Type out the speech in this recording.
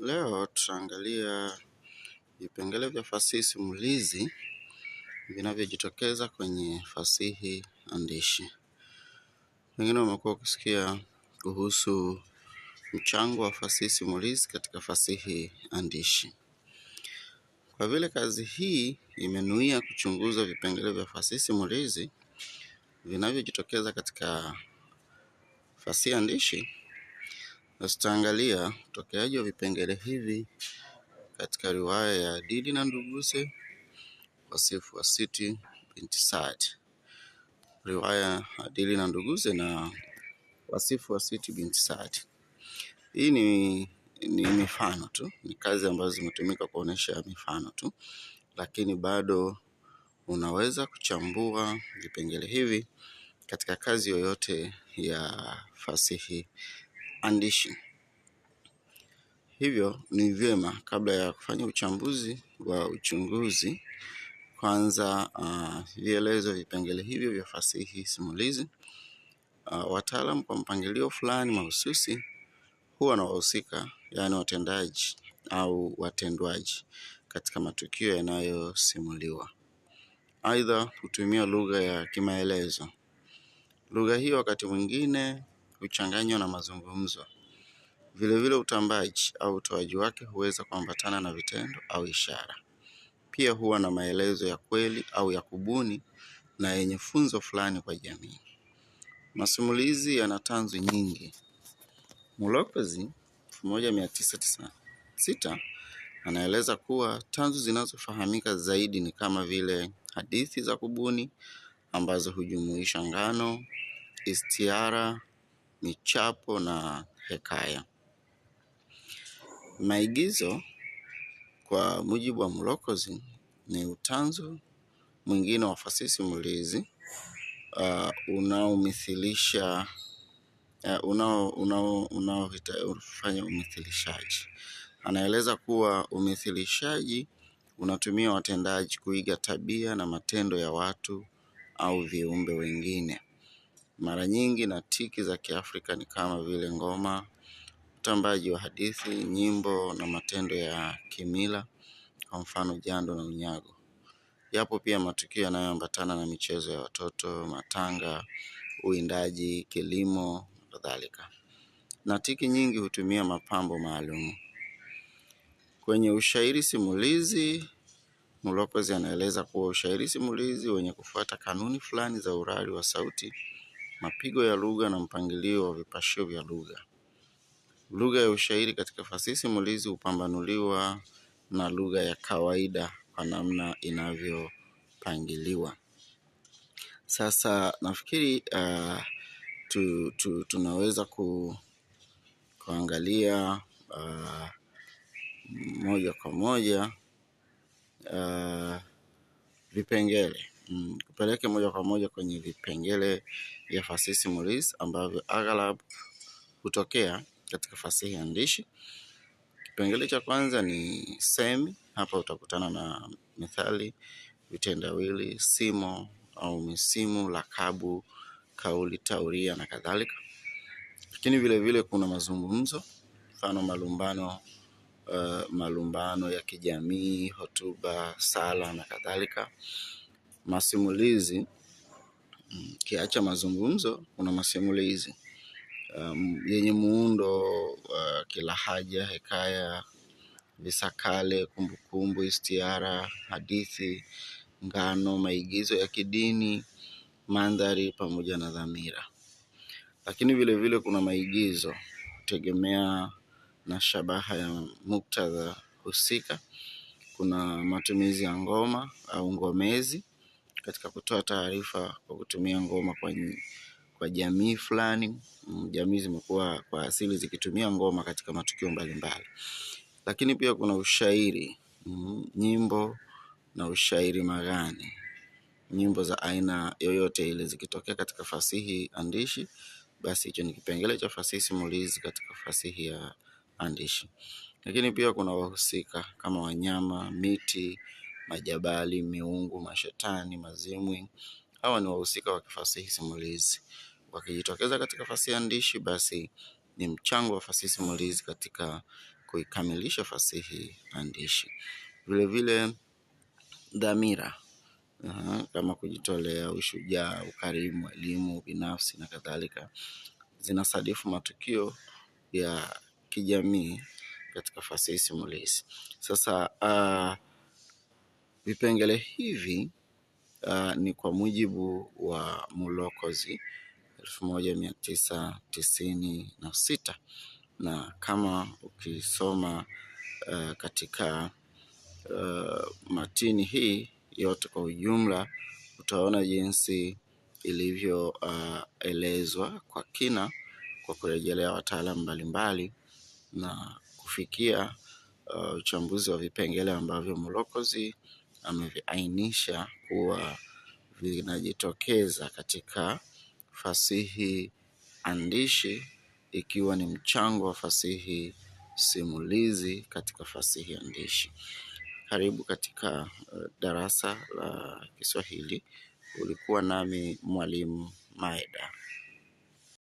Leo tutaangalia vipengele vya fasihi simulizi vinavyojitokeza kwenye fasihi andishi. Wengine wamekuwa kusikia kuhusu mchango wa fasihi simulizi katika fasihi andishi. Kwa vile kazi hii imenuia kuchunguza vipengele vya fasihi simulizi vinavyojitokeza katika fasihi andishi, tutaangalia utokeaji wa vipengele hivi katika riwaya ya Didi na Nduguse, Wasifu wa Siti binti Saad. Riwaya ya Didi na Nduguse na Wasifu wa Siti binti Saad. Hii ni mifano tu, ni kazi ambazo zimetumika kuonesha mifano tu, lakini bado unaweza kuchambua vipengele hivi katika kazi yoyote ya fasihi andishi. Hivyo ni vyema kabla ya kufanya uchambuzi wa uchunguzi kwanza vielezo vipengele hivyo vya fasihi simulizi. Wataalamu kwa mpangilio fulani mahususi huwa na wahusika, yaani watendaji au watendwaji katika matukio yanayosimuliwa. Aidha hutumia lugha ya kimaelezo. Lugha hiyo wakati mwingine huchanganywa na mazungumzo. Vile utambaji au utoaji wake huweza kuambatana na vitendo au ishara. Pia huwa na maelezo ya kweli au ya kubuni na yenye funzo fulani kwa jamii. Masimulizi yana tanzu nyingi. Mulokozi 1996 anaeleza kuwa tanzu zinazofahamika zaidi ni kama vile hadithi za kubuni ambazo hujumuisha ngano, istiara, michapo na hekaya. Maigizo kwa mujibu wa Mulokozi ni utanzu mwingine wa fasihi simulizi unaofanya umithilishaji. Anaeleza kuwa umithilishaji unatumia watendaji kuiga tabia na matendo ya watu au viumbe wengine. Mara nyingi na tiki za Kiafrika ni kama vile ngoma, utambaji wa hadithi, nyimbo na matendo ya kimila, kwa mfano jando na unyago. Yapo pia matukio yanayoambatana na michezo ya watoto, matanga, uwindaji, kilimo na kadhalika. Na tiki nyingi hutumia mapambo maalum. Kwenye ushairi simulizi, Mulokozi anaeleza kuwa ushairi simulizi wenye kufuata kanuni fulani za urari wa sauti, mapigo ya lugha na mpangilio wa vipashio vya lugha. Lugha ya ushairi katika fasihi simulizi hupambanuliwa na lugha ya kawaida kwa namna inavyopangiliwa. Sasa nafikiri tunaweza kuangalia moja kwa moja vipengele. Kupeleke moja kwa moja kwenye vipengele vya fasihi simulizi ambavyo aghalabu hutokea katika fasihi andishi. Kipengele cha kwanza ni semi. Hapa utakutana na methali, vitendawili, simo au misimu, lakabu, kauli, tauria na kadhalika. Lakini vile kuna mazungumzo, mfano malumbano ya kijamii, hotuba, sala na kadhalika. Masimulizi, kiacha mazungumzo, kuna masimulizi yenye muundo kilahaja, hekaya, visakale, kumbukumbu, istiara, hadithi, ngano, maigizo ya kidini, mandhari pamoja na dhamira. Lakini vile kuna maigizo tegemea na shabaha ya muktadha husika. Kuna matumizi ya ngoma au ngomezi katika kutoa taarifa kwa kutumia ngoma kwa jamii fulani. Jamii zimekuwa kwa asili zikitumia ngoma katika matukio mbalimbali. Lakini pia kuna ushairi, nyimbo na ushairi magani. Nyimbo za aina yoyote ile zikitokea katika fasihi andishi, basi hicho ni kipengele cha fasihi simulizi katika fasihi ya andishi. Lakini pia kuna wahusika kama wanyama, miti, majabali, miungu, mashetani, mazimwi. Hawa ni wahusika wa fasihi simulizi. Wakijitokeza katika fasihi andishi, basi ni mchango wa fasihi simulizi katika kuikamilisha fasihi andishi. Vilevile dhamira kama kujitolea, ushujaa, ukarimu, elimu binafsi na kadhalika zinasadifu matukio ya kijamii katika fasihi simulizi. Sasa vipengele hivi ni kwa mujibu wa Mulokozi 1996, na kama ukisoma katika matini hii yote kwa ujumla utaona jinsi ilivyoelezwa kwa kina kwa kurejelea wataalamu mbalimbali na kufikia uchambuzi wa vipengele ambavyo Mulokozi ameviainisha kuwa vinajitokeza katika fasihi andishi, ikiwa ni mchango wa fasihi simulizi katika fasihi andishi. Karibu katika darasa la Kiswahili. Ulikuwa nami Mwalimu Maeda.